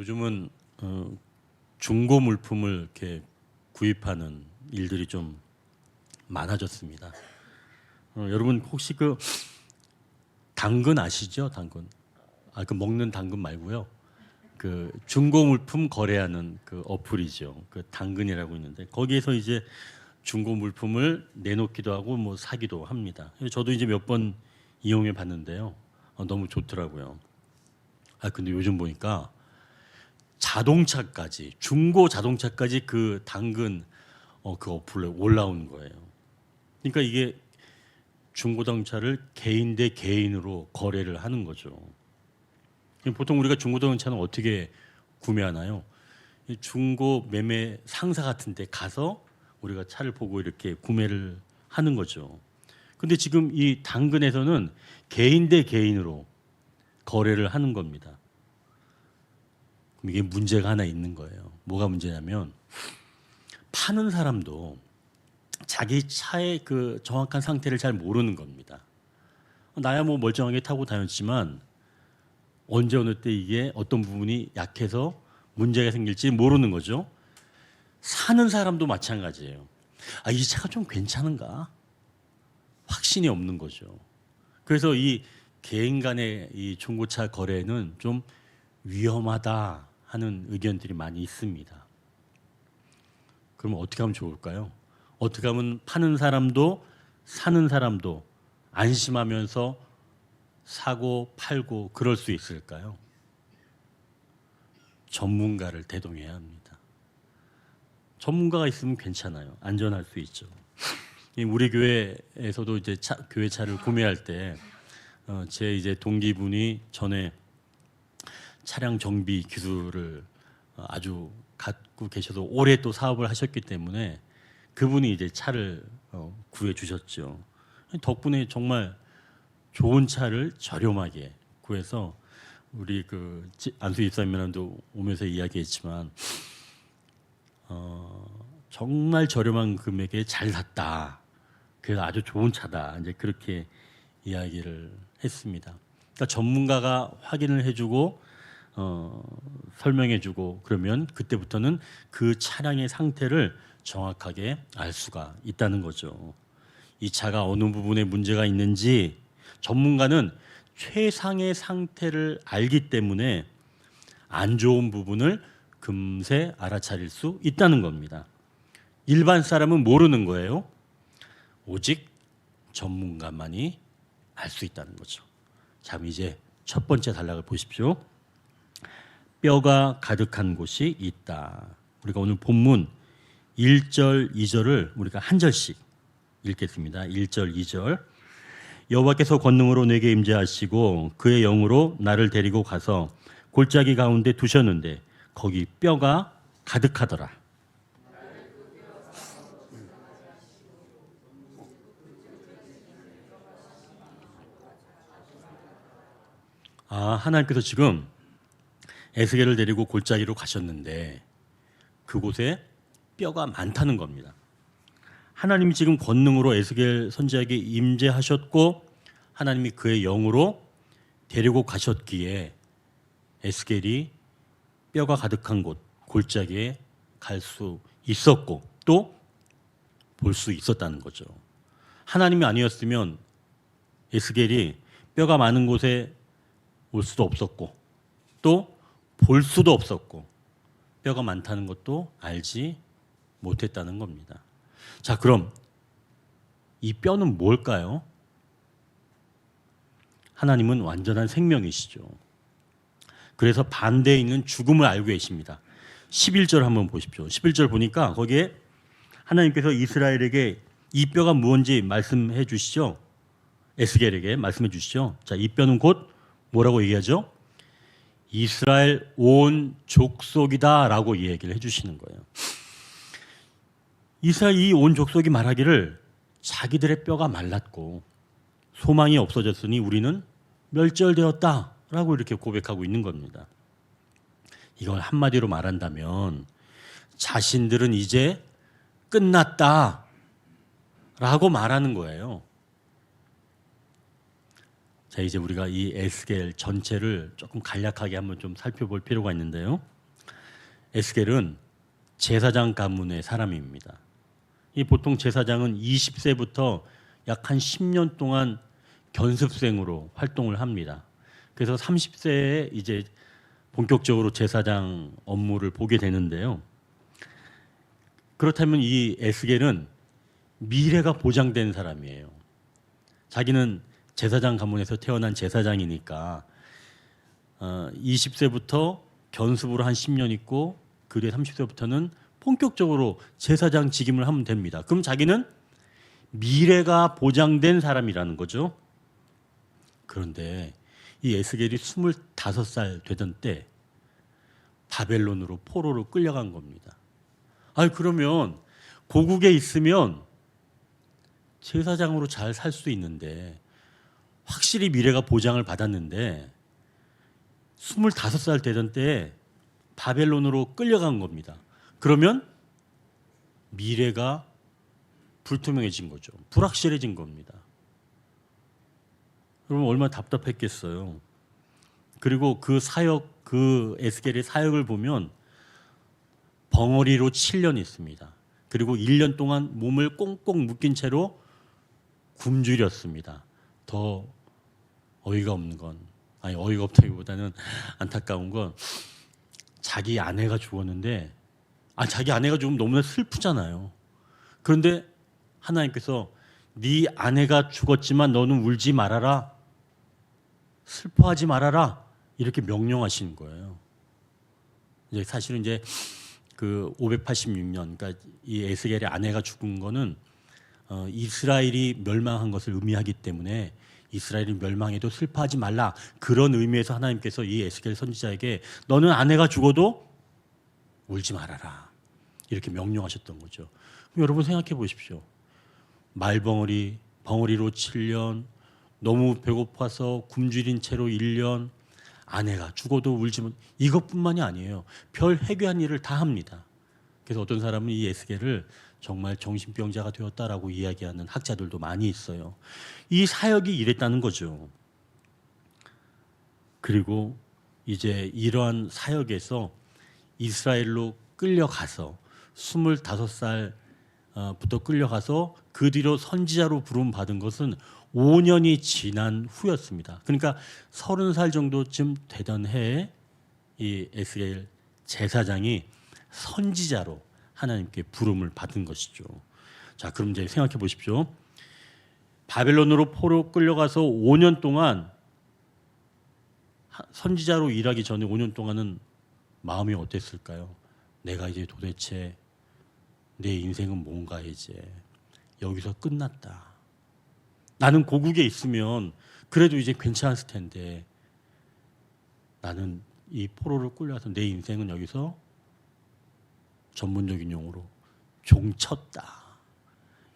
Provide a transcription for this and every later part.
요즘은 중고 물품을 이렇게 구입하는 일들이 좀 많아졌습니다. 여러분 혹시 그 당근 아시죠? 당근. 그 먹는 당근 말고요. 그 중고 물품 거래하는 그 어플이죠. 그 당근이라고 있는데 거기에서 이제 중고 물품을 내놓기도 하고 뭐 사기도 합니다. 저도 이제 몇 번 이용해 봤는데요. 너무 좋더라고요. 근데 요즘 보니까 자동차까지 중고 자동차까지 그 당근 그 어플에 올라오는 거예요. 그러니까 이게 중고 자동차를 개인 대 개인으로 거래를 하는 거죠. 보통 우리가 중고 자동차는 어떻게 구매하나요? 이 중고 매매 상사 같은 데 가서 우리가 차를 보고 이렇게 구매를 하는 거죠. 근데 지금 이 당근에서는 개인 대 개인으로 거래를 하는 겁니다. 그럼 이게 문제가 하나 있는 거예요. 뭐가 문제냐면 파는 사람도 자기 차의 그 정확한 상태를 잘 모르는 겁니다. 나야 뭐 멀쩡하게 타고 다녔지만 언제 어느 때 이게 어떤 부분이 약해서 문제가 생길지 모르는 거죠. 사는 사람도 마찬가지예요. 이 차가 좀 괜찮은가? 확신이 없는 거죠. 그래서 이 개인 간의 이 중고차 거래는 좀 위험하다 하는 의견들이 많이 있습니다. 그럼 어떻게 하면 좋을까요? 어떻게 하면 파는 사람도 사는 사람도 안심하면서 사고 팔고 그럴 수 있을까요? 전문가를 대동해야 합니다. 전문가가 있으면 괜찮아요. 안전할 수 있죠. 우리 교회에서도 이제 교회 차를 구매할 때 제 이제 동기분이 전에 차량 정비 기술을 아주 갖고 계셔서 오래 또 사업을 하셨기 때문에 그분이 이제 차를 구해 주셨죠. 덕분에 정말 좋은 차를 저렴하게 구해서 우리 그 안수 집사님이랑도 오면서 이야기했지만 정말 저렴한 금액에 잘 샀다. 그래서 아주 좋은 차다. 이제 그렇게 이야기를 했습니다. 그러니까 전문가가 확인을 해주고 설명해주고 그러면 그때부터는 그 차량의 상태를 정확하게 알 수가 있다는 거죠. 이 차가 어느 부분에 문제가 있는지 전문가는 최상의 상태를 알기 때문에 안 좋은 부분을 금세 알아차릴 수 있다는 겁니다. 일반 사람은 모르는 거예요. 오직 전문가만이 알 수 있다는 거죠. 자, 이제 첫 번째 단락을 보십시오. 뼈가 가득한 곳이 있다. 우리가 오늘 본문 1절, 2절을 우리가 한 절씩 읽겠습니다. 1절, 2절. 여호와께서 권능으로 내게 임재하시고 그의 영으로 나를 데리고 가서 골짜기 가운데 두셨는데 거기 뼈가 가득하더라. 하나님께서 지금 에스겔을 데리고 골짜기로 가셨는데 그곳에 뼈가 많다는 겁니다. 하나님이 지금 권능으로 에스겔 선지자에게 임재하셨고 하나님이 그의 영으로 데리고 가셨기에 에스겔이 뼈가 가득한 곳 골짜기에 갈 수 있었고 또 볼 수 있었다는 거죠. 하나님이 아니었으면 에스겔이 뼈가 많은 곳에 올 수도 없었고 또 볼 수도 없었고 뼈가 많다는 것도 알지 못했다는 겁니다. 자, 그럼 이 뼈는 뭘까요? 하나님은 완전한 생명이시죠. 그래서 반대에 있는 죽음을 알고 계십니다. 11절 한번 보십시오. 11절 보니까 거기에 하나님께서 이스라엘에게 이 뼈가 무엇인지 말씀해 주시죠. 에스겔에게 말씀해 주시죠. 자, 이 뼈는 곧 뭐라고 얘기하죠? 이스라엘 온 족속이다라고 얘기를 해주시는 거예요. 이스라엘 이 온 족속이 말하기를 자기들의 뼈가 말랐고 소망이 없어졌으니 우리는 멸절되었다라고 이렇게 고백하고 있는 겁니다. 이걸 한마디로 말한다면 자신들은 이제 끝났다라고 말하는 거예요. 자, 이제 우리가 이 에스겔 전체를 조금 간략하게 한번 좀 살펴볼 필요가 있는데요. 에스겔은 제사장 가문의 사람입니다. 이 보통 제사장은 20세부터 약 한 10년 동안 견습생으로 활동을 합니다. 그래서 30세에 이제 본격적으로 제사장 업무를 보게 되는데요. 그렇다면 이 에스겔은 미래가 보장된 사람이에요. 자기는 제사장 가문에서 태어난 제사장이니까 20세부터 견습으로 한 10년 있고 그 뒤에 30세부터는 본격적으로 제사장 직임을 하면 됩니다. 그럼 자기는 미래가 보장된 사람이라는 거죠. 그런데 이 에스겔이 25살 되던 때 바벨론으로 포로로 끌려간 겁니다. 아니 그러면 고국에 있으면 제사장으로 잘 살 수 있는데 확실히 미래가 보장을 받았는데 25살 되던 때에 바벨론으로 끌려간 겁니다. 그러면 미래가 불투명해진 거죠. 불확실해진 겁니다. 그러면 얼마나 답답했겠어요. 그리고 그 사역, 그 에스겔의 사역을 보면 벙어리로 7년 있습니다. 그리고 1년 동안 몸을 꽁꽁 묶인 채로 굶주렸습니다. 더 어이가 없는 건, 아니 어이가 없다기보다는 안타까운 건 자기 아내가 죽었는데 자기 아내가 죽으면 너무나 슬프잖아요. 그런데 하나님께서 네 아내가 죽었지만 너는 울지 말아라, 슬퍼하지 말아라 이렇게 명령하시는 거예요. 이제 사실은 이제 그 586년, 그러니까 이 에스겔의 아내가 죽은 거는 이스라엘이 멸망한 것을 의미하기 때문에 이스라엘이 멸망해도 슬퍼하지 말라, 그런 의미에서 하나님께서 이 에스겔 선지자에게 너는 아내가 죽어도 울지 말아라 이렇게 명령하셨던 거죠. 그럼 여러분 생각해 보십시오. 벙어리로 7년, 너무 배고파서 굶주린 채로 1년, 아내가 죽어도 울지 못, 이것뿐만이 아니에요. 별 해괴한 일을 다 합니다. 그래서 어떤 사람은 이 에스겔을 정말 정신병자가 되었다라고 이야기하는 학자들도 많이 있어요. 이 사역이 이랬다는 거죠. 그리고 이제 이러한 사역에서 이스라엘로 끌려가서 25살부터 끌려가서 그 뒤로 선지자로 부름 받은 것은 5년이 지난 후였습니다. 그러니까 30살 정도쯤 되던 해에 이 에스겔 제사장이 선지자로 하나님께 부름을 받은 것이죠. 자, 그럼 이제 생각해 보십시오. 바벨론으로 포로 끌려가서 5년 동안 선지자로 일하기 전에 5년 동안은 마음이 어땠을까요? 내가 이제 도대체 내 인생은 뭔가, 이제 여기서 끝났다. 나는 고국에 있으면 그래도 이제 괜찮았을 텐데 나는 이 포로를 끌려와서 내 인생은 여기서 전문적인 용어로 종쳤다.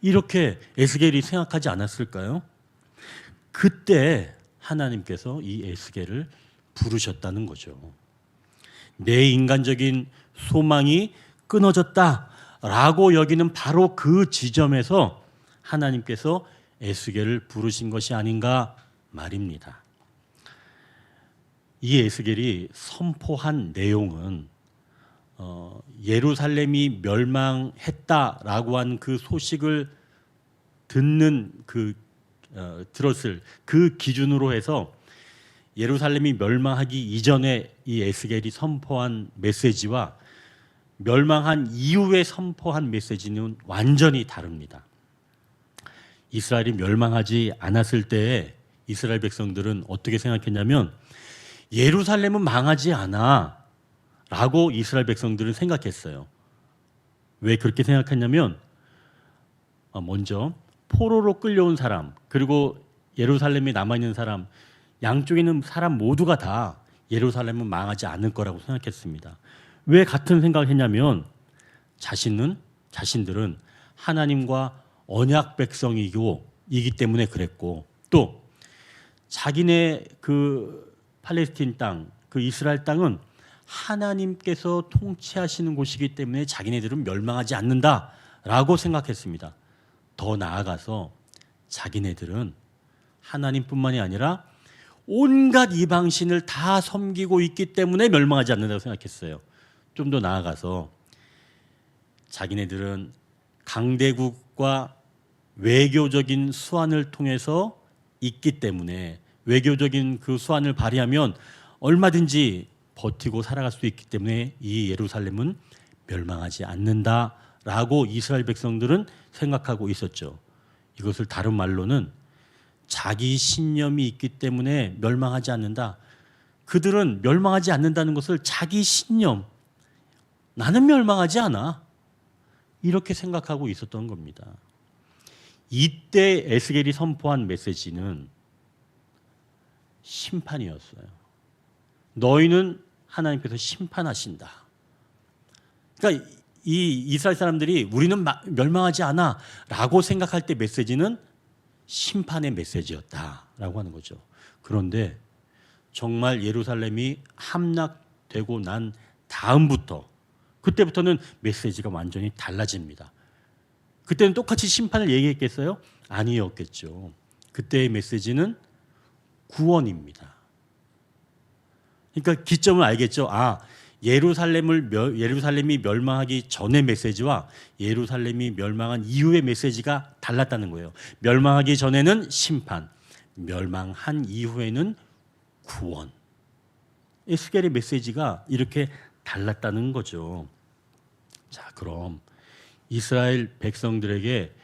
이렇게 에스겔이 생각하지 않았을까요? 그때 하나님께서 이 에스겔을 부르셨다는 거죠. 내 인간적인 소망이 끊어졌다라고 여기는 바로 그 지점에서 하나님께서 에스겔을 부르신 것이 아닌가 말입니다. 이 에스겔이 선포한 내용은 예루살렘이 멸망했다라고 한 그 소식을 들었을 그 기준으로 해서 예루살렘이 멸망하기 이전에 이 에스겔이 선포한 메시지와 멸망한 이후에 선포한 메시지는 완전히 다릅니다. 이스라엘이 멸망하지 않았을 때에 이스라엘 백성들은 어떻게 생각했냐면 예루살렘은 망하지 않아 라고 이스라엘 백성들은 생각했어요. 왜 그렇게 생각했냐면 먼저 포로로 끌려온 사람, 그리고 예루살렘에 남아있는 사람, 양쪽에 있는 사람 모두가 다 예루살렘은 망하지 않을 거라고 생각했습니다. 왜 같은 생각을 했냐면 자신들은 하나님과 언약 백성이기 때문에 그랬고, 또 자기네 그 팔레스틴 땅, 그 이스라엘 땅은 하나님께서 통치하시는 곳이기 때문에 자기네들은 멸망하지 않는다라고 생각했습니다. 더 나아가서 자기네들은 하나님뿐만이 아니라 온갖 이방신을 다 섬기고 있기 때문에 멸망하지 않는다고 생각했어요. 좀 더 나아가서 자기네들은 강대국과 외교적인 수완을 통해서 있기 때문에 외교적인 그 수완을 발휘하면 얼마든지 버티고 살아갈 수 있기 때문에 이 예루살렘은 멸망하지 않는다라고 이스라엘 백성들은 생각하고 있었죠. 이것을 다른 말로는 자기 신념이 있기 때문에 멸망하지 않는다. 그들은 멸망하지 않는다는 것을 자기 신념, 나는 멸망하지 않아, 이렇게 생각하고 있었던 겁니다. 이때 에스겔이 선포한 메시지는 심판이었어요. 너희는 하나님께서 심판하신다. 그러니까 이 이스라엘 사람들이 우리는 멸망하지 않아 라고 생각할 때 메시지는 심판의 메시지였다라고 하는 거죠. 그런데 정말 예루살렘이 함락되고 난 다음부터, 그때부터는 메시지가 완전히 달라집니다. 그때는 똑같이 심판을 얘기했겠어요? 아니었겠죠. 그때의 메시지는 구원입니다. 그러니까 기점을 알겠죠. 예루살렘이 멸망하기 전의 메시지와 예루살렘이 멸망한 이후의 메시지가 달랐다는 거예요. 멸망하기 전에는 심판, 멸망한 이후에는 구원. 에스겔의 메시지가 이렇게 달랐다는 거죠. 자, 그럼 이스라엘 백성들에게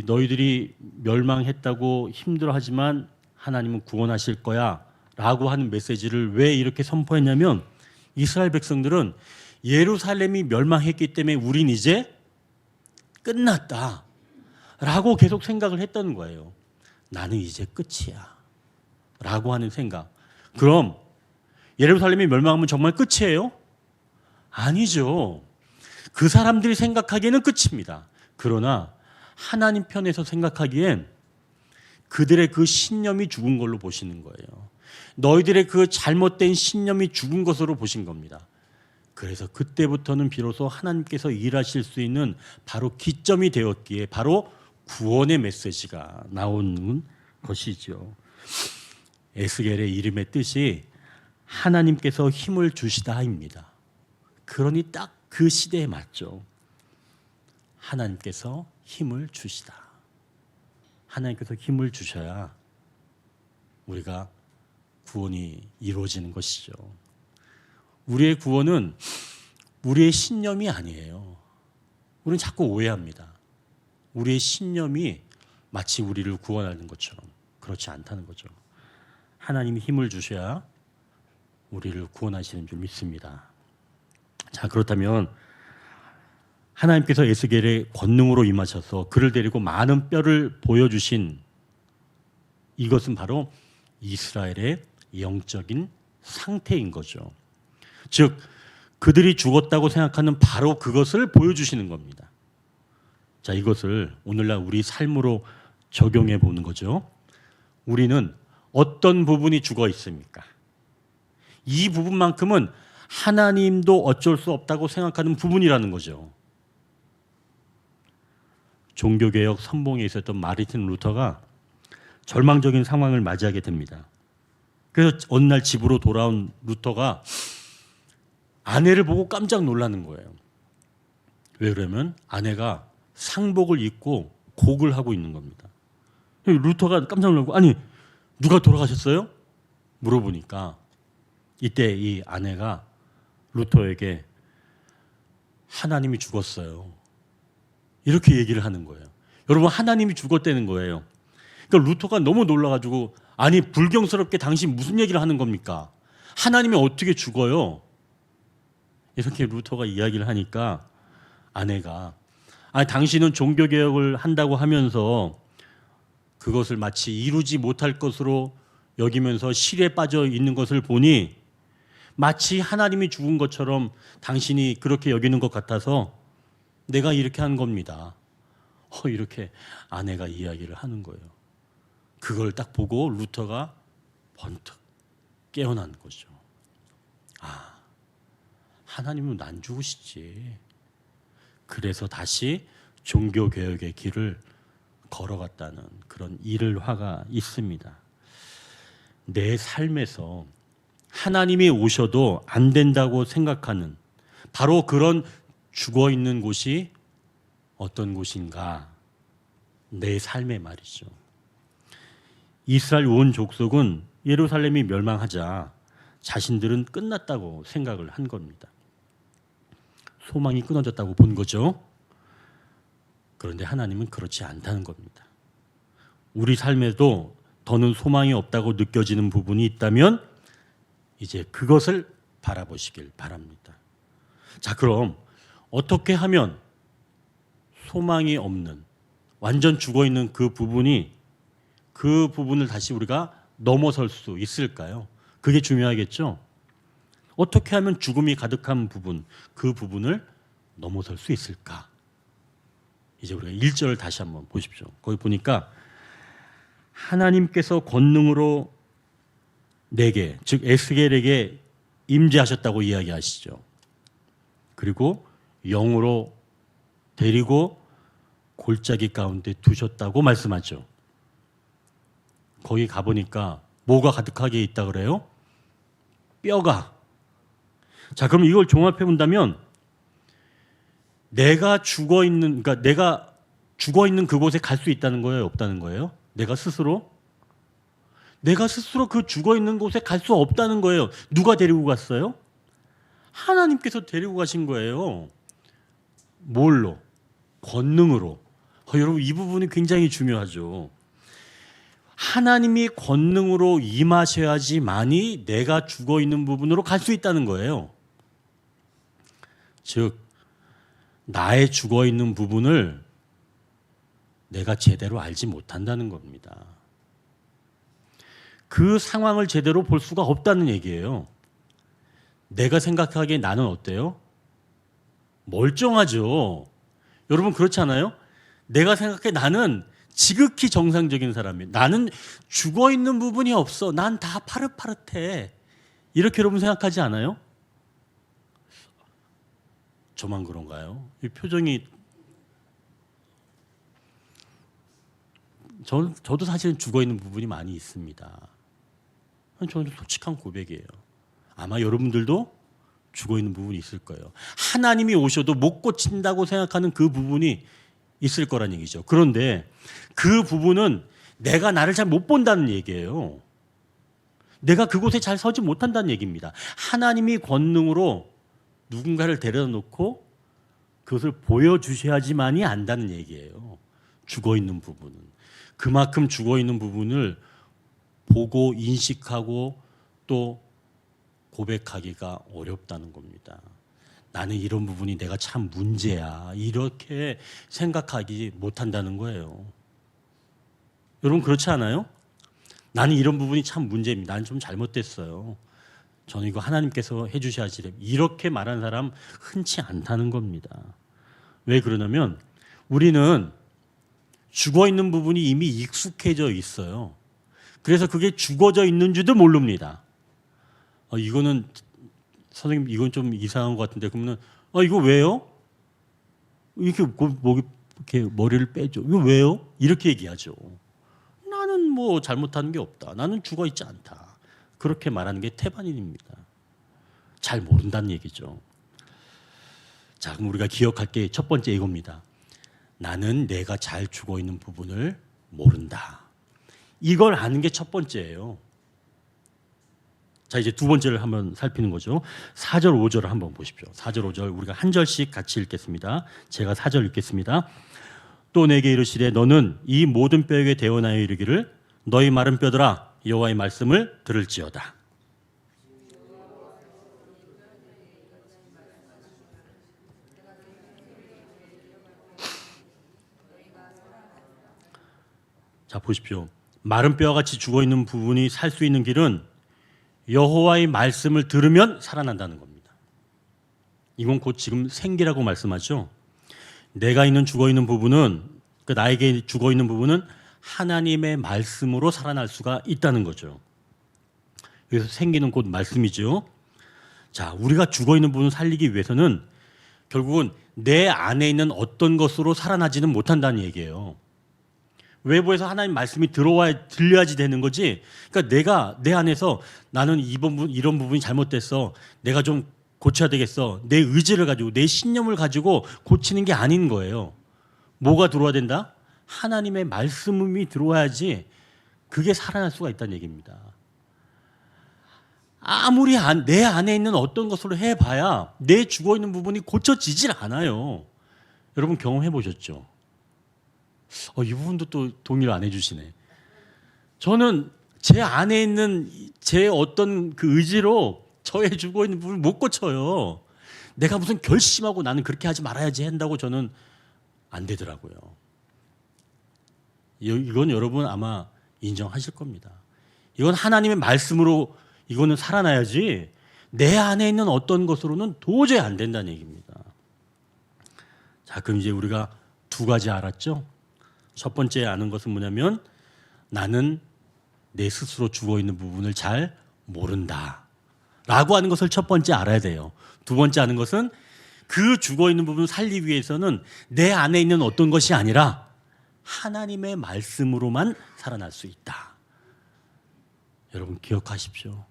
너희들이 멸망했다고 힘들어하지만 하나님은 구원하실 거야 라고 하는 메시지를 왜 이렇게 선포했냐면, 이스라엘 백성들은 예루살렘이 멸망했기 때문에 우린 이제 끝났다 라고 계속 생각을 했던 거예요. 나는 이제 끝이야 라고 하는 생각. 그럼 예루살렘이 멸망하면 정말 끝이에요? 아니죠. 그 사람들이 생각하기에는 끝입니다. 그러나 하나님 편에서 생각하기엔 그들의 그 신념이 죽은 걸로 보시는 거예요. 너희들의 그 잘못된 신념이 죽은 것으로 보신 겁니다. 그래서 그때부터는 비로소 하나님께서 일하실 수 있는 바로 기점이 되었기에 바로 구원의 메시지가 나오는 것이죠. 에스겔의 이름의 뜻이 하나님께서 힘을 주시다입니다. 그러니 딱 그 시대에 맞죠. 하나님께서 힘을 주시다. 하나님께서 힘을 주셔야 우리가 구원이 이루어지는 것이죠. 우리의 구원은 우리의 신념이 아니에요. 우리는 자꾸 오해합니다. 우리의 신념이 마치 우리를 구원하는 것처럼. 그렇지 않다는 거죠. 하나님이 힘을 주셔야 우리를 구원하시는 줄 믿습니다. 자, 그렇다면 하나님께서 에스겔의 권능으로 임하셔서 그를 데리고 많은 뼈를 보여주신 이것은 바로 이스라엘의 영적인 상태인 거죠. 즉 그들이 죽었다고 생각하는 바로 그것을 보여주시는 겁니다. 자, 이것을 오늘날 우리 삶으로 적용해 보는 거죠. 우리는 어떤 부분이 죽어 있습니까? 이 부분만큼은 하나님도 어쩔 수 없다고 생각하는 부분이라는 거죠. 종교개혁 선봉에 있었던 마르틴 루터가 절망적인 상황을 맞이하게 됩니다. 그래서 어느 날 집으로 돌아온 루터가 아내를 보고 깜짝 놀라는 거예요. 왜 그러면 아내가 상복을 입고 곡을 하고 있는 겁니다. 루터가 깜짝 놀라고, 아니 누가 돌아가셨어요? 물어보니까 이때 이 아내가 루터에게 하나님이 죽었어요, 이렇게 얘기를 하는 거예요. 여러분, 하나님이 죽었다는 거예요. 그러니까 루터가 너무 놀라가지고, 아니 불경스럽게 당신 무슨 얘기를 하는 겁니까? 하나님이 어떻게 죽어요? 이렇게 루터가 이야기를 하니까 아내가, 아니 당신은 종교개혁을 한다고 하면서 그것을 마치 이루지 못할 것으로 여기면서 실에 빠져 있는 것을 보니 마치 하나님이 죽은 것처럼 당신이 그렇게 여기는 것 같아서 내가 이렇게 한 겁니다. 이렇게 아내가 이야기를 하는 거예요. 그걸 딱 보고 루터가 번뜩 깨어난 거죠. 하나님은 안 죽으시지. 그래서 다시 종교개혁의 길을 걸어갔다는 그런 일화가 있습니다. 내 삶에서 하나님이 오셔도 안 된다고 생각하는 바로 그런 죽어 있는 곳이 어떤 곳인가? 내 삶의 말이죠. 이스라엘 온 족속은 예루살렘이 멸망하자 자신들은 끝났다고 생각을 한 겁니다. 소망이 끊어졌다고 본 거죠. 그런데 하나님은 그렇지 않다는 겁니다. 우리 삶에도 더는 소망이 없다고 느껴지는 부분이 있다면 이제 그것을 바라보시길 바랍니다. 자, 그럼 어떻게 하면 소망이 없는 완전 죽어 있는 그 부분을 다시 우리가 넘어설 수 있을까요? 그게 중요하겠죠. 어떻게 하면 죽음이 가득한 부분, 그 부분을 넘어설 수 있을까? 이제 우리가 1절을 다시 한번 보십시오. 거기 보니까 하나님께서 권능으로 내게, 즉 에스겔에게 임재하셨다고 이야기하시죠. 그리고 영으로 데리고 골짜기 가운데 두셨다고 말씀하죠. 거기 가보니까 뭐가 가득하게 있다 그래요? 뼈가. 자, 그럼 이걸 종합해 본다면 내가 죽어 있는 그곳에 갈 수 있다는 거예요, 없다는 거예요? 내가 스스로 그 죽어 있는 곳에 갈 수 없다는 거예요. 누가 데리고 갔어요? 하나님께서 데리고 가신 거예요. 뭘로? 권능으로. 여러분, 이 부분이 굉장히 중요하죠. 하나님이 권능으로 임하셔야지만이 내가 죽어 있는 부분으로 갈 수 있다는 거예요. 즉, 나의 죽어 있는 부분을 내가 제대로 알지 못한다는 겁니다. 그 상황을 제대로 볼 수가 없다는 얘기예요. 내가 생각하기에 나는 어때요? 멀쩡하죠. 여러분 그렇지 않아요? 내가 생각해 나는 지극히 정상적인 사람이에요. 나는 죽어 있는 부분이 없어. 난 다 파릇파릇해. 이렇게 여러분 생각하지 않아요? 저만 그런가요? 이 표정이 저도 사실은 죽어 있는 부분이 많이 있습니다. 저는 솔직한 고백이에요. 아마 여러분들도 죽어 있는 부분이 있을 거예요. 하나님이 오셔도 못 고친다고 생각하는 그 부분이 있을 거란 얘기죠. 그런데 그 부분은 내가 나를 잘 못 본다는 얘기예요. 내가 그곳에 잘 서지 못한다는 얘기입니다. 하나님이 권능으로 누군가를 데려다 놓고 그것을 보여주셔야지만이 안다는 얘기예요. 죽어 있는 부분은. 그만큼 죽어 있는 부분을 보고 인식하고 또 고백하기가 어렵다는 겁니다. 나는 이런 부분이 내가 참 문제야. 이렇게 생각하지 못한다는 거예요. 여러분 그렇지 않아요? 나는 이런 부분이 참 문제입니다. 나는 좀 잘못됐어요. 저는 이거 하나님께서 해주셔야지. 이렇게 말하는 사람 흔치 않다는 겁니다. 왜 그러냐면 우리는 죽어 있는 부분이 이미 익숙해져 있어요. 그래서 그게 죽어져 있는 줄도 모릅니다. 이거는 선생님 이건 좀 이상한 것 같은데 그러면 이거 왜요? 이렇게 머리를 빼죠. 이거 왜요? 이렇게 얘기하죠. 나는 뭐 잘못하는 게 없다. 나는 죽어 있지 않다. 그렇게 말하는 게 태반인입니다. 잘 모른다는 얘기죠. 자, 그럼 우리가 기억할 게 첫 번째 이겁니다. 나는 내가 잘 죽어 있는 부분을 모른다. 이걸 아는 게 첫 번째예요. 자, 이제 두 번째를 한번 살피는 거죠. 4절, 5절을 한번 보십시오. 4절, 5절 우리가 한 절씩 같이 읽겠습니다. 제가 4절 읽겠습니다. 또 내게 이르시되 너는 이 모든 뼈에게 대언하여 이르기를 너희 마른 뼈들아 여호와의 말씀을 들을지어다. 자, 보십시오. 마른 뼈와 같이 죽어 있는 부분이 살 수 있는 길은 여호와의 말씀을 들으면 살아난다는 겁니다. 이건 곧 지금 생기라고 말씀하죠. 내가 있는 죽어 있는 부분은 나에게 죽어 있는 부분은 하나님의 말씀으로 살아날 수가 있다는 거죠. 그래서 생기는 곧 말씀이죠. 자, 우리가 죽어 있는 부분을 살리기 위해서는 결국은 내 안에 있는 어떤 것으로 살아나지는 못한다는 얘기예요. 외부에서 하나님 말씀이 들려야지 되는 거지. 그러니까 내가 내 안에서 나는 이런 부분이 잘못됐어. 내가 좀 고쳐야 되겠어. 내 의지를 가지고 내 신념을 가지고 고치는 게 아닌 거예요. 뭐가 들어와야 된다? 하나님의 말씀이 들어와야지 그게 살아날 수가 있다는 얘기입니다. 아무리 내 안에 있는 어떤 것으로 해봐야 내 죽어있는 부분이 고쳐지질 않아요. 여러분 경험해 보셨죠? 이 부분도 또 동의를 안 해주시네. 저는 제 안에 있는 제 어떤 그 의지로 저의 죽어있는 부분을 못 고쳐요. 내가 무슨 결심하고 나는 그렇게 하지 말아야지 한다고 저는 안 되더라고요. 이건 여러분 아마 인정하실 겁니다. 이건 하나님의 말씀으로 이거는 살아나야지 내 안에 있는 어떤 것으로는 도저히 안 된다는 얘기입니다. 자, 그럼 이제 우리가 두 가지 알았죠? 첫 번째 아는 것은 뭐냐면 나는 내 스스로 죽어있는 부분을 잘 모른다 라고 하는 것을 첫 번째 알아야 돼요. 두 번째 아는 것은 그 죽어있는 부분을 살리기 위해서는 내 안에 있는 어떤 것이 아니라 하나님의 말씀으로만 살아날 수 있다. 여러분 기억하십시오.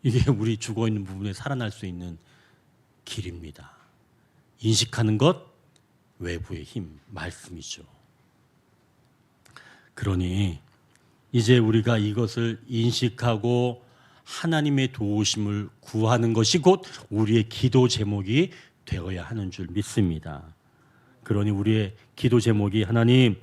이게 우리 죽어있는 부분에 살아날 수 있는 길입니다. 인식하는 것, 외부의 힘, 말씀이죠. 그러니 이제 우리가 이것을 인식하고 하나님의 도우심을 구하는 것이 곧 우리의 기도 제목이 되어야 하는 줄 믿습니다. 그러니 우리의 기도 제목이 하나님,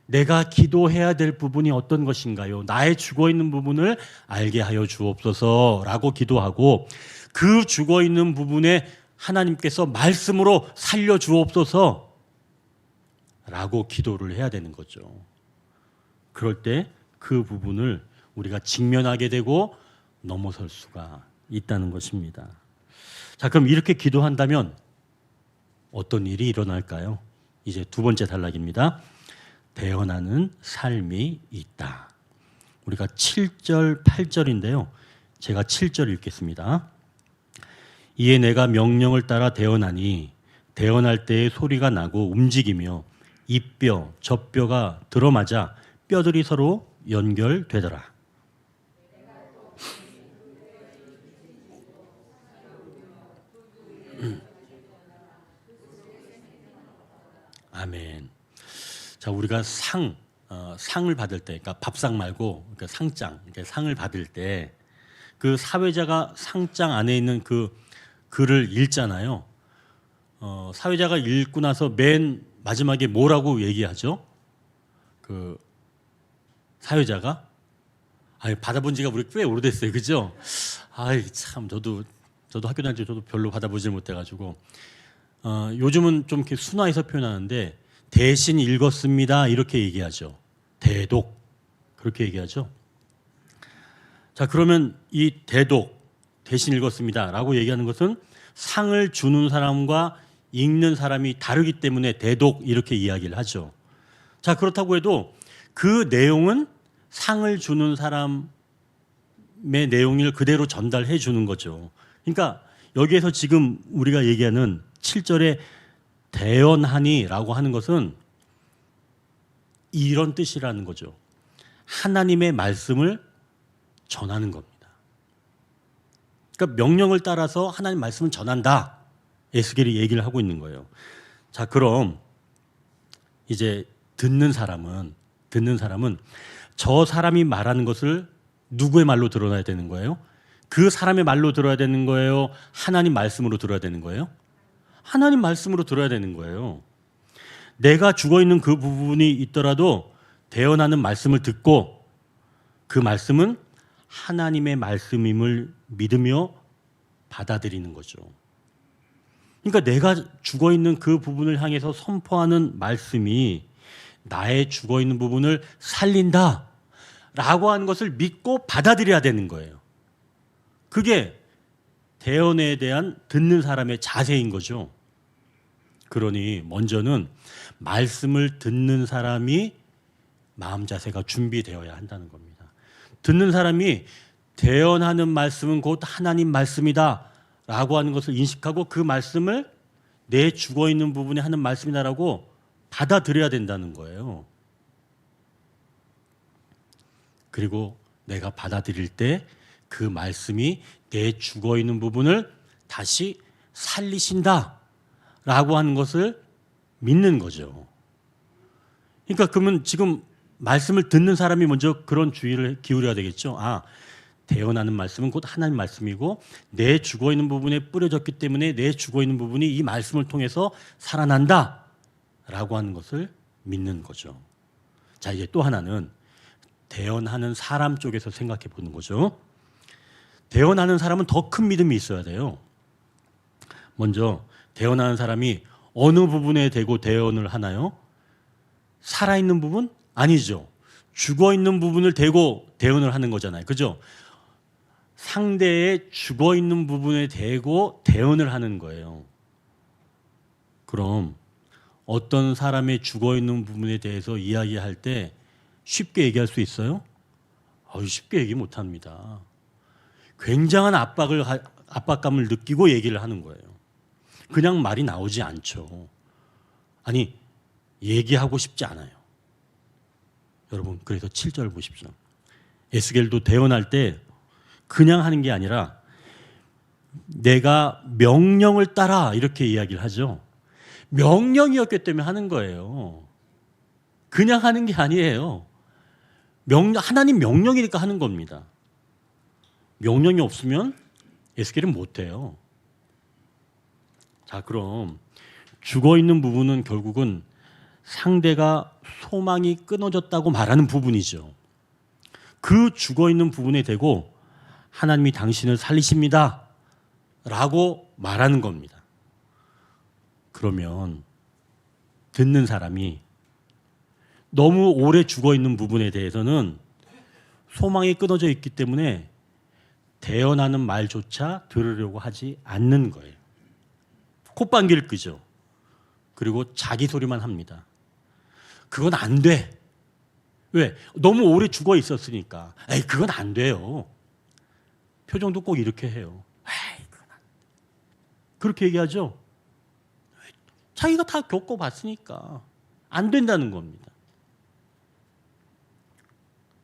내가 기도해야 될 부분이 어떤 것인가요? 나의 죽어있는 부분을 알게 하여 주옵소서라고 기도하고 그 죽어있는 부분에 하나님께서 말씀으로 살려 주옵소서라고 기도를 해야 되는 거죠. 그럴 때 그 부분을 우리가 직면하게 되고 넘어설 수가 있다는 것입니다. 자, 그럼 이렇게 기도한다면 어떤 일이 일어날까요? 이제 두 번째 단락입니다. 대언하는 삶이 있다. 우리가 7절, 8절인데요. 제가 7절 읽겠습니다. 이에 내가 명령을 따라 대언하니 대언할 때의 소리가 나고 움직이며 이뼈, 젖뼈가 들어맞아 뼈들이 서로 연결되더라. 아멘. 자, 우리가 상을 받을 때, 그러니까 밥상 말고 그러니까 상장, 그러니까 상을 받을 때 그 사회자가 상장 안에 있는 그 글을 읽잖아요. 사회자가 읽고 나서 맨 마지막에 뭐라고 얘기하죠? 그 사회자가 받아본 지가 우리 꽤 오래됐어요, 그죠? 참 저도 학교 다닐 때 저도 별로 받아보질 못해가지고 요즘은 좀 이렇게 순화해서 표현하는데 대신 읽었습니다 이렇게 얘기하죠. 대독 그렇게 얘기하죠. 자, 그러면 이 대독 대신 읽었습니다라고 얘기하는 것은 상을 주는 사람과 읽는 사람이 다르기 때문에 대독 이렇게 이야기를 하죠. 자, 그렇다고 해도 그 내용은 상을 주는 사람의 내용을 그대로 전달해 주는 거죠. 그러니까 여기에서 지금 우리가 얘기하는 7절에 대언하니라고 하는 것은 이런 뜻이라는 거죠. 하나님의 말씀을 전하는 겁니다. 그러니까 명령을 따라서 하나님 말씀을 전한다. 에스겔이 얘기를 하고 있는 거예요. 자, 그럼 이제 듣는 사람은 저 사람이 말하는 것을 누구의 말로 들어야 되는 거예요? 그 사람의 말로 들어야 되는 거예요? 하나님 말씀으로 들어야 되는 거예요? 하나님 말씀으로 들어야 되는 거예요. 내가 죽어있는 그 부분이 있더라도 대언하는 말씀을 듣고 그 말씀은 하나님의 말씀임을 믿으며 받아들이는 거죠. 그러니까 내가 죽어있는 그 부분을 향해서 선포하는 말씀이 나의 죽어있는 부분을 살린다 라고 하는 것을 믿고 받아들여야 되는 거예요. 그게 대언에 대한 듣는 사람의 자세인 거죠. 그러니 먼저는 말씀을 듣는 사람이 마음 자세가 준비되어야 한다는 겁니다. 듣는 사람이 대언하는 말씀은 곧 하나님 말씀이다 라고 하는 것을 인식하고 그 말씀을 내 죽어있는 부분에 하는 말씀이다라고 받아들여야 된다는 거예요. 그리고 내가 받아들일 때 그 말씀이 내 죽어 있는 부분을 다시 살리신다 라고 하는 것을 믿는 거죠. 그러니까 그러면 지금 말씀을 듣는 사람이 먼저 그런 주의를 기울여야 되겠죠. 아, 대언하는 말씀은 곧 하나님 말씀이고 내 죽어 있는 부분에 뿌려졌기 때문에 내 죽어 있는 부분이 이 말씀을 통해서 살아난다 라고 하는 것을 믿는 거죠. 자, 이제 또 하나는 대언하는 사람 쪽에서 생각해 보는 거죠. 대언하는 사람은 더 큰 믿음이 있어야 돼요. 먼저 대언하는 사람이 어느 부분에 대고 대언을 하나요? 살아있는 부분? 아니죠. 죽어있는 부분을 대고 대언을 하는 거잖아요. 그죠? 상대의 죽어있는 부분에 대고 대언을 하는 거예요. 그럼 어떤 사람의 죽어있는 부분에 대해서 이야기할 때 쉽게 얘기할 수 있어요? 쉽게 얘기 못합니다. 굉장한 압박감을 느끼고 얘기를 하는 거예요. 그냥 말이 나오지 않죠. 아니, 얘기하고 싶지 않아요. 여러분, 그래서 7절 보십시오. 에스겔도 대언할 때 그냥 하는 게 아니라 내가 명령을 따라 이렇게 이야기를 하죠. 명령이었기 때문에 하는 거예요. 그냥 하는 게 아니에요. 하나님 명령이니까 하는 겁니다. 명령이 없으면 에스겔은 못해요. 자, 그럼 죽어있는 부분은 결국은 상대가 소망이 끊어졌다고 말하는 부분이죠. 그 죽어있는 부분에 대고 하나님이 당신을 살리십니다 라고 말하는 겁니다. 그러면 듣는 사람이 너무 오래 죽어있는 부분에 대해서는 소망이 끊어져 있기 때문에 대언하는 말조차 들으려고 하지 않는 거예요. 콧방귀를 끄죠. 그리고 자기 소리만 합니다. 그건 안 돼. 왜? 너무 오래 죽어 있었으니까. 에이, 그건 안 돼요. 표정도 꼭 이렇게 해요. 에이, 그건 안 돼. 그렇게 얘기하죠. 자기가 다 겪어봤으니까 안 된다는 겁니다.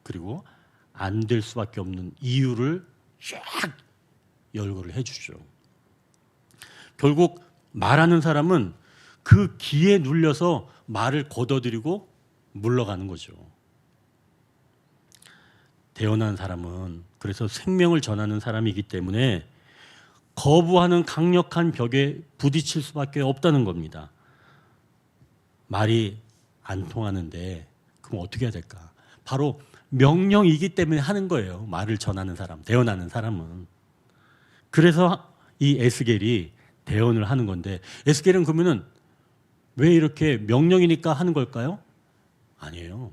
그리고 안 될 수밖에 없는 이유를 쫙 열거를 해주죠. 결국 말하는 사람은 그 기에 눌려서 말을 걷어들이고 물러가는 거죠. 대언하는 사람은 그래서 생명을 전하는 사람이기 때문에 거부하는 강력한 벽에 부딪힐 수밖에 없다는 겁니다. 말이 안 통하는데 그럼 어떻게 해야 될까? 바로 명령이기 때문에 하는 거예요. 말을 전하는 사람, 대언하는 사람은. 그래서 이 에스겔이 대언을 하는 건데 에스겔은 그러면은 왜 이렇게 명령이니까 하는 걸까요? 아니에요.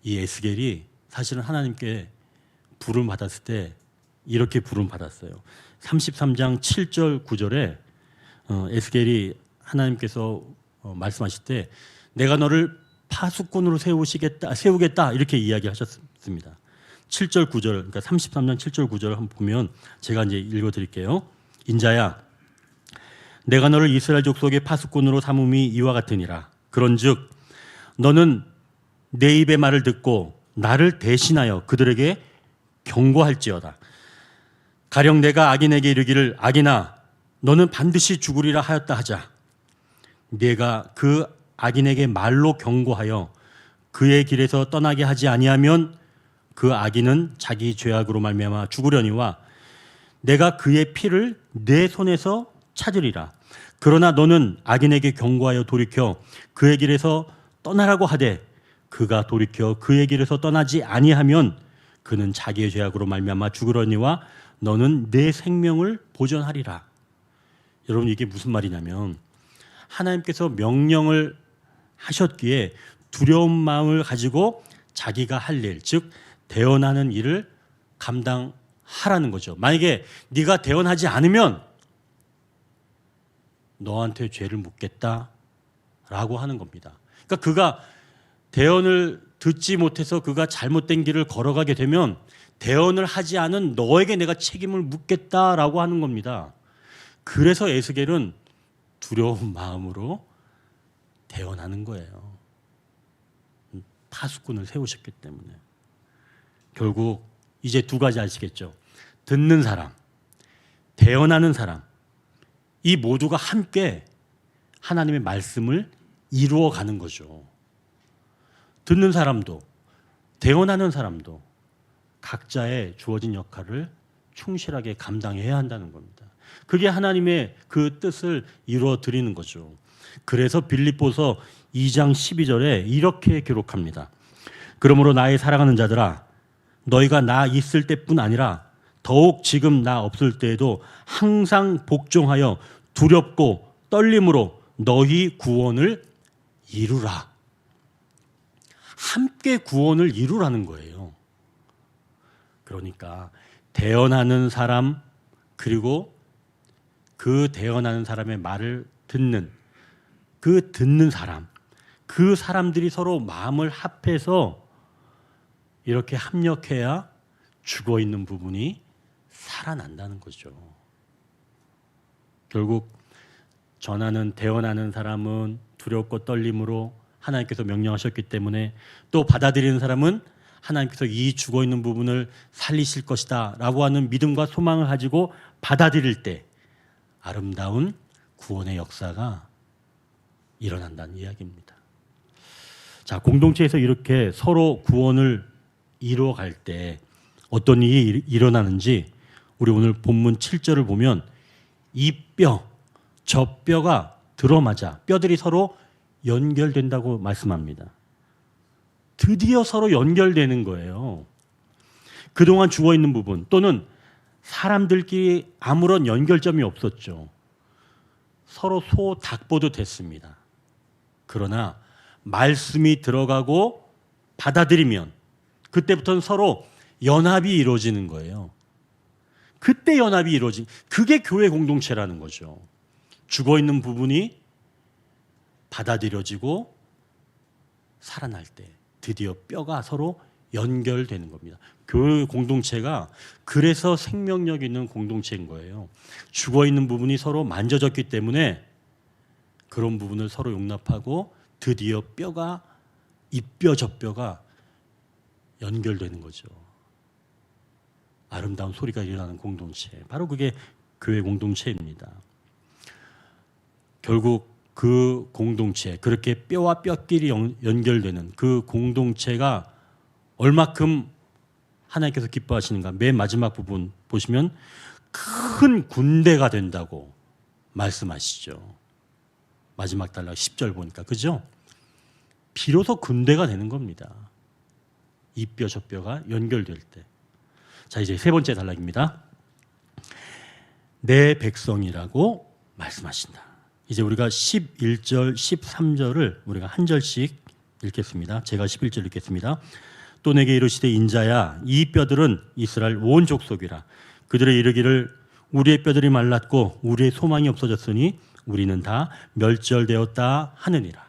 이 에스겔이 사실은 하나님께 부름 받았을 때 이렇게 부름 받았어요. 33장 7절 9절에 에스겔이 하나님께서 말씀하실 때 내가 너를 파수꾼으로 세우겠다 이렇게 이야기하셨습니다. 7절 9절 그러니까 33장 7절 9절을 한번 보면 제가 이제 읽어드릴게요. 인자야 내가 너를 이스라엘 족속의 파수꾼으로 삼음이 이와 같으니라. 그런즉 너는 내 입의 말을 듣고 나를 대신하여 그들에게 경고할지어다. 가령 내가 악인에게 이르기를 악인아 너는 반드시 죽으리라 하였다 하자. 내가 그 악인에게 말로 경고하여 그의 길에서 떠나게 하지 아니하면 그 악인은 자기 죄악으로 말미암아 죽으려니와 내가 그의 피를 내 손에서 찾으리라. 그러나 너는 악인에게 경고하여 돌이켜 그의 길에서 떠나라고 하되 그가 돌이켜 그의 길에서 떠나지 아니하면 그는 자기의 죄악으로 말미암아 죽으려니와 너는 내 생명을 보존하리라. 여러분 이게 무슨 말이냐면 하나님께서 명령을 하셨기에 두려운 마음을 가지고 자기가 할 일, 즉 대언하는 일을 감당하라는 거죠. 만약에 네가 대언하지 않으면 너한테 죄를 묻겠다라고 하는 겁니다. 그러니까 그가 대언을 듣지 못해서 그가 잘못된 길을 걸어가게 되면 대언을 하지 않은 너에게 내가 책임을 묻겠다라고 하는 겁니다. 그래서 에스겔은 두려운 마음으로 대언하는 거예요. 파수꾼을 세우셨기 때문에. 결국 이제 두 가지 아시겠죠? 듣는 사람, 대언하는 사람, 이 모두가 함께 하나님의 말씀을 이루어가는 거죠. 듣는 사람도 대언하는 사람도 각자의 주어진 역할을 충실하게 감당해야 한다는 겁니다. 그게 하나님의 그 뜻을 이루어 드리는 거죠. 그래서 빌립보서 2장 12절에 이렇게 기록합니다. 그러므로 나의 사랑하는 자들아, 너희가 나 있을 때뿐 아니라 더욱 지금 나 없을 때에도 항상 복종하여 두렵고 떨림으로 너희 구원을 이루라. 함께 구원을 이루라는 거예요. 그러니까 대언하는 사람, 그리고 그 대언하는 사람의 말을 듣는 그 듣는 사람, 그 사람들이 서로 마음을 합해서 이렇게 합력해야 죽어 있는 부분이 살아난다는 거죠. 결국 전하는 대언하는 사람은 두렵고 떨림으로 하나님께서 명령하셨기 때문에, 또 받아들이는 사람은 하나님께서 이 죽어 있는 부분을 살리실 것이다 라고 하는 믿음과 소망을 가지고 받아들일 때 아름다운 구원의 역사가 일어난다는 이야기입니다. 자, 공동체에서 이렇게 서로 구원을 이루어갈 때 어떤 일이 일어나는지 우리 오늘 본문 7절을 보면 이 뼈, 저 뼈가 들어맞아 뼈들이 서로 연결된다고 말씀합니다. 드디어 서로 연결되는 거예요. 그동안 죽어있는 부분 또는 사람들끼리 아무런 연결점이 없었죠. 서로 소닭보도 됐습니다. 그러나 말씀이 들어가고 받아들이면 그때부터는 서로 연합이 이루어지는 거예요. 그때 연합이 이루어진, 그게 교회 공동체라는 거죠. 죽어있는 부분이 받아들여지고 살아날 때 드디어 뼈가 서로 연결되는 겁니다. 교회 공동체가 그래서 생명력 있는 공동체인 거예요. 죽어있는 부분이 서로 만져졌기 때문에 그런 부분을 서로 용납하고 드디어 뼈가 이 뼈 저 뼈가 연결되는 거죠. 아름다운 소리가 일어나는 공동체, 바로 그게 교회 공동체입니다. 결국 그 공동체, 그렇게 뼈와 뼈끼리 연결되는 그 공동체가 얼마큼 하나님께서 기뻐하시는가. 맨 마지막 부분 보시면 큰 군대가 된다고 말씀하시죠. 마지막 단락 10절 보니까, 그죠? 비로소 군대가 되는 겁니다. 이 뼈 저 뼈가 연결될 때. 자, 이제 세 번째 단락입니다. 내 백성이라고 말씀하신다. 이제 우리가 11절, 13절을 우리가 한 절씩 읽겠습니다. 제가 11절 읽겠습니다. 또 내게 이르시되 인자야, 이 뼈들은 이스라엘 온 족속이라. 그들의 이르기를 우리의 뼈들이 말랐고 우리의 소망이 없어졌으니 우리는 다 멸절되었다 하느니라.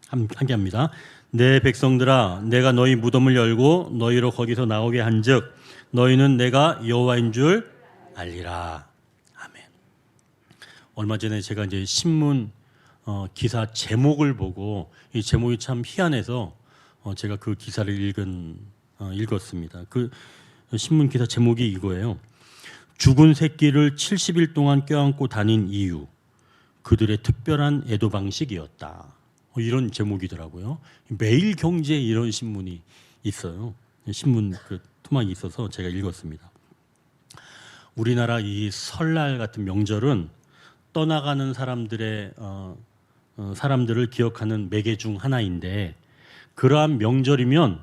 함께 합니다. 내 백성들아, 내가 너희 무덤을 열고 너희로 거기서 나오게 한즉 너희는 내가 여호와인 줄 알리라. 아멘. 얼마 전에 제가 이제 신문 기사 제목을 보고 이 제목이 참 희한해서 제가 그 기사를 읽었습니다. 그 신문 기사 제목이 이거예요. 죽은 새끼를 70일 동안 껴안고 다닌 이유, 그들의 특별한 애도 방식이었다. 이런 제목이더라고요. 매일경제에 이런 신문이 있어요. 신문 그 토막이 있어서 제가 읽었습니다. 우리나라 이 설날 같은 명절은 떠나가는 사람들의 사람들을 기억하는 매개 중 하나인데, 그러한 명절이면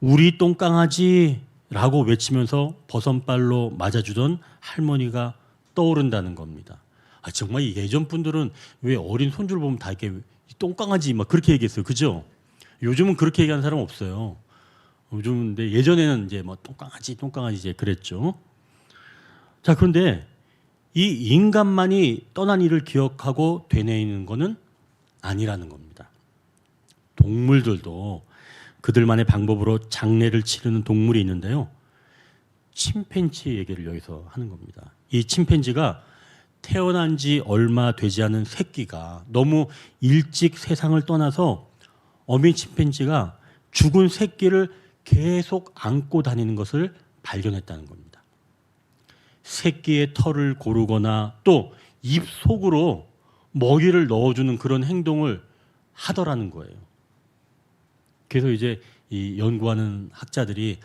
우리 똥강아지라고 외치면서 버선발로 맞아주던 할머니가 떠오른다는 겁니다. 아, 정말 예전 분들은 왜 어린 손주를 보면 다 이렇게 똥강아지 막 그렇게 얘기했어요. 그죠? 요즘은 그렇게 얘기하는 사람 없어요. 요즘은, 근데 예전에는 이제 뭐 똥강아지 이제 그랬죠. 자, 그런데 이 인간만이 떠난 일을 기억하고 되뇌이는 것은 아니라는 겁니다. 동물들도 그들만의 방법으로 장례를 치르는 동물이 있는데요. 침팬지 얘기를 여기서 하는 겁니다. 이 침팬지가 태어난 지 얼마 되지 않은 새끼가 너무 일찍 세상을 떠나서 어미 침팬지가 죽은 새끼를 계속 안고 다니는 것을 발견했다는 겁니다. 새끼의 털을 고르거나 또 입 속으로 먹이를 넣어주는 그런 행동을 하더라는 거예요. 그래서 이제 이 연구하는 학자들이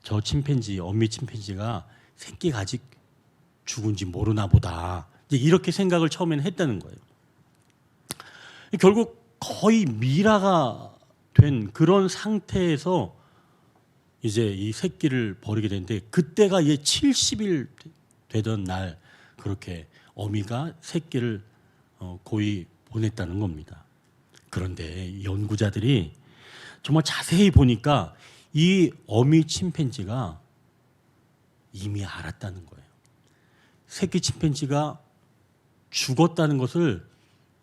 저 침팬지, 어미 침팬지가 새끼가 아직 죽은지 모르나 보다. 이제 이렇게 생각을 처음에는 했다는 거예요. 결국 거의 미라가 된 그런 상태에서 이제 이 새끼를 버리게 되는데 그때가 이제 70일 되던 날 그렇게 어미가 새끼를 고이 보냈다는 겁니다. 그런데 연구자들이 정말 자세히 보니까 이 어미 침팬지가 이미 알았다는 거예요. 새끼 침팬지가 죽었다는 것을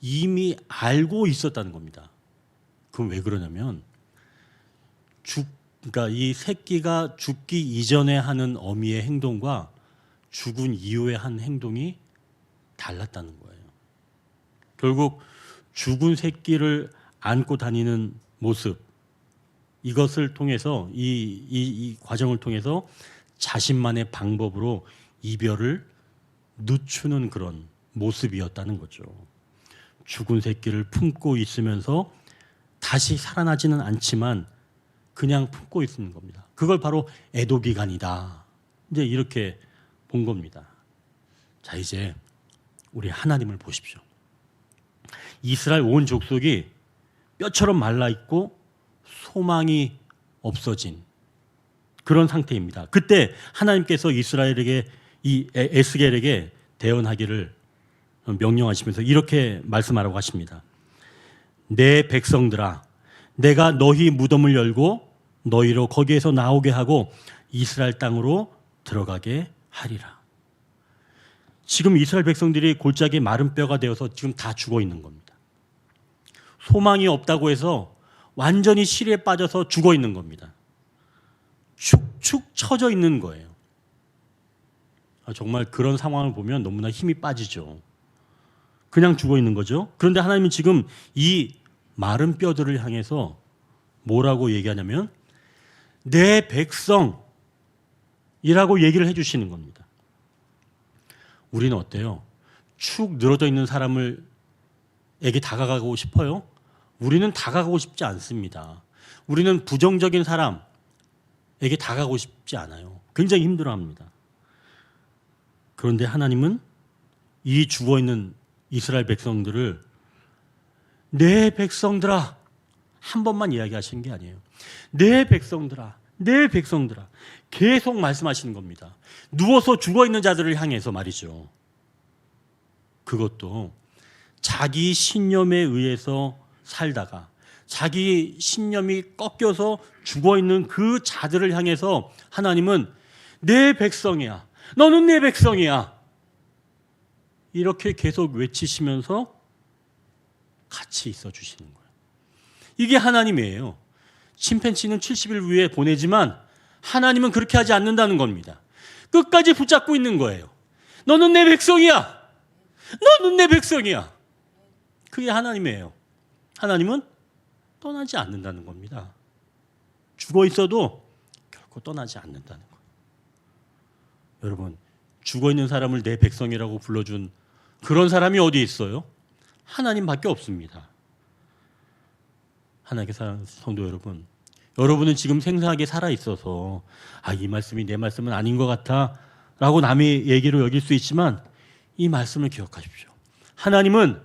이미 알고 있었다는 겁니다. 그럼 왜 그러냐면 그러니까 이 새끼가 죽기 이전에 하는 어미의 행동과 죽은 이후에 한 행동이 달랐다는 거예요. 결국 죽은 새끼를 안고 다니는 모습, 이것을 통해서 이 과정을 통해서 자신만의 방법으로 이별을 늦추는 그런 모습이었다는 거죠. 죽은 새끼를 품고 있으면서 다시 살아나지는 않지만 그냥 품고 있는 겁니다. 그걸 바로 애도기간이다. 이제 이렇게 본 겁니다. 자, 이제 우리 하나님을 보십시오. 이스라엘 온 족속이 뼈처럼 말라 있고 소망이 없어진 그런 상태입니다. 그때 하나님께서 이스라엘에게 이 에스겔에게 대언하기를 명령하시면서 이렇게 말씀하라고 하십니다. 내 백성들아, 내가 너희 무덤을 열고 너희로 거기에서 나오게 하고 이스라엘 땅으로 들어가게 하리라. 지금 이스라엘 백성들이 골짜기 마른 뼈가 되어서 지금 다 죽어 있는 겁니다. 소망이 없다고 해서 완전히 시리에 빠져서 죽어 있는 겁니다. 축축 처져 있는 거예요. 정말 그런 상황을 보면 너무나 힘이 빠지죠. 그냥 죽어 있는 거죠. 그런데 하나님은 지금 이 마른 뼈들을 향해서 뭐라고 얘기하냐면 내 백성이라고 얘기를 해주시는 겁니다. 우리는 어때요? 축 늘어져 있는 사람에게 다가가고 싶어요? 우리는 다가가고 싶지 않습니다. 우리는 부정적인 사람에게 다가가고 싶지 않아요. 굉장히 힘들어합니다. 그런데 하나님은 이 죽어있는 이스라엘 백성들을 내 백성들아 한 번만 이야기하시는 게 아니에요. 내 백성들아, 내 백성들아 계속 말씀하시는 겁니다. 누워서 죽어있는 자들을 향해서 말이죠. 그것도 자기 신념에 의해서 살다가 자기 신념이 꺾여서 죽어있는 그 자들을 향해서 하나님은 내 백성이야. 너는 내 백성이야. 이렇게 계속 외치시면서 같이 있어 주시는 거예요. 이게 하나님이에요. 침팬지는 70일 후에 보내지만 하나님은 그렇게 하지 않는다는 겁니다. 끝까지 붙잡고 있는 거예요. 너는 내 백성이야. 너는 내 백성이야. 그게 하나님이에요. 하나님은 떠나지 않는다는 겁니다. 죽어 있어도 결코 떠나지 않는다는 거예요. 여러분, 죽어 있는 사람을 내 백성이라고 불러준 그런 사람이 어디 있어요? 하나님밖에 없습니다. 하나님께 사랑하는 성도 여러분, 여러분은 지금 생생하게 살아 있어서 이 말씀이 내 말씀은 아닌 것 같아 라고 남의 얘기로 여길 수 있지만 이 말씀을 기억하십시오. 하나님은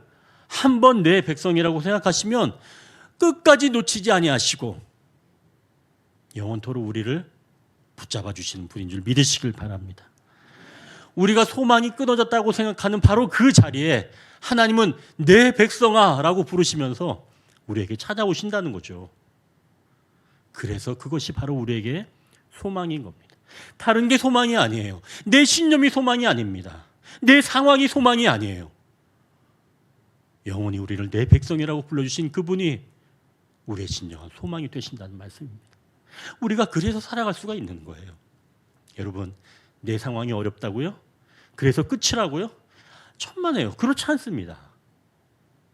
한 번 내 백성이라고 생각하시면 끝까지 놓치지 아니하시고 영원토록 우리를 붙잡아 주시는 분인 줄 믿으시길 바랍니다. 우리가 소망이 끊어졌다고 생각하는 바로 그 자리에 하나님은 내 백성아 라고 부르시면서 우리에게 찾아오신다는 거죠. 그래서 그것이 바로 우리에게 소망인 겁니다. 다른 게 소망이 아니에요. 내 신념이 소망이 아닙니다. 내 상황이 소망이 아니에요. 영원히 우리를 내 백성이라고 불러주신 그분이 우리의 진정한 소망이 되신다는 말씀입니다. 우리가 그래서 살아갈 수가 있는 거예요. 여러분, 내 상황이 어렵다고요? 그래서 끝이라고요? 천만에요. 그렇지 않습니다.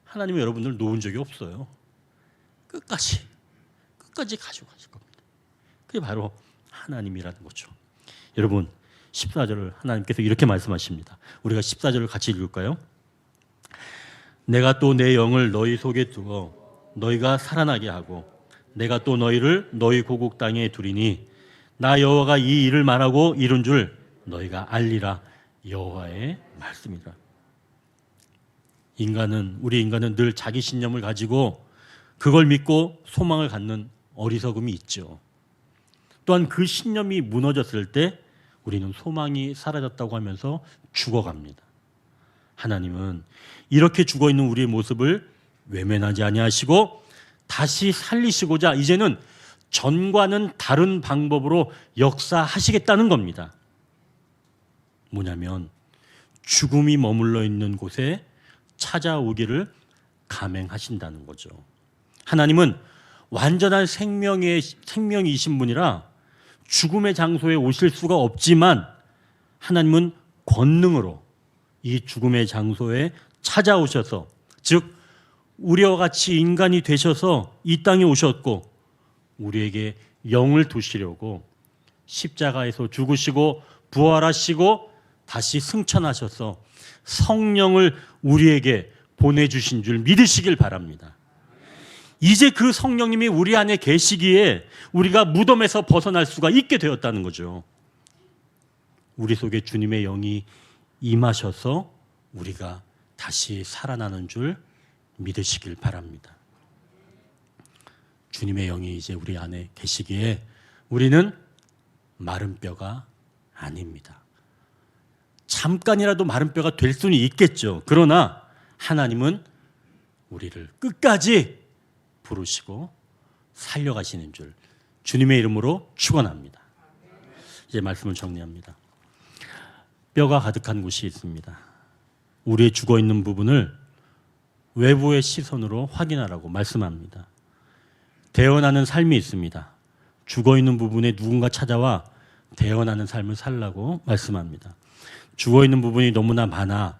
하나님은 여러분들 놓은 적이 없어요. 끝까지 가지고 가실 겁니다. 그게 바로 하나님이라는 거죠. 여러분, 14절을 하나님께서 이렇게 말씀하십니다. 우리가 14절을 같이 읽을까요? 내가 또 내 영을 너희 속에 두어 너희가 살아나게 하고 내가 또 너희를 너희 고국 땅에 두리니 나 여호와가 이 일을 말하고 이룬 줄 너희가 알리라. 여호와의 말씀이라. 우리 인간은 늘 자기 신념을 가지고 그걸 믿고 소망을 갖는 어리석음이 있죠. 또한 그 신념이 무너졌을 때 우리는 소망이 사라졌다고 하면서 죽어갑니다. 하나님은 이렇게 죽어있는 우리의 모습을 외면하지 아니하시고 다시 살리시고자 이제는 전과는 다른 방법으로 역사하시겠다는 겁니다. 뭐냐면 죽음이 머물러 있는 곳에 찾아오기를 감행하신다는 거죠. 하나님은 완전한 생명이신 분이라 죽음의 장소에 오실 수가 없지만 하나님은 권능으로 이 죽음의 장소에 찾아오셔서, 즉 우리와 같이 인간이 되셔서 이 땅에 오셨고 우리에게 영을 두시려고 십자가에서 죽으시고 부활하시고 다시 승천하셔서 성령을 우리에게 보내주신 줄 믿으시길 바랍니다. 이제 그 성령님이 우리 안에 계시기에 우리가 무덤에서 벗어날 수가 있게 되었다는 거죠. 우리 속에 주님의 영이 임하셔서 우리가 다시 살아나는 줄 믿으시길 바랍니다. 주님의 영이 이제 우리 안에 계시기에 우리는 마른 뼈가 아닙니다. 잠깐이라도 마른 뼈가 될 수는 있겠죠. 그러나 하나님은 우리를 끝까지 부르시고 살려가시는 줄 주님의 이름으로 축원합니다. 이제 말씀을 정리합니다. 뼈가 가득한 곳이 있습니다. 우리의 죽어있는 부분을 외부의 시선으로 확인하라고 말씀합니다. 대언하는 삶이 있습니다. 죽어있는 부분에 누군가 찾아와 대언하는 삶을 살라고 말씀합니다. 죽어있는 부분이 너무나 많아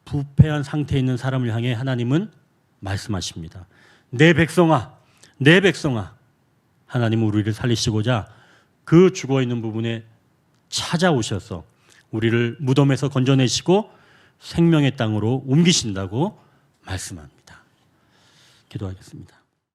부패한 상태에 있는 사람을 향해 하나님은 말씀하십니다. 내 백성아, 내 백성아. 하나님은 우리를 살리시고자 그 죽어있는 부분에 찾아오셔서 우리를 무덤에서 건져내시고 생명의 땅으로 옮기신다고 말씀합니다. 기도하겠습니다.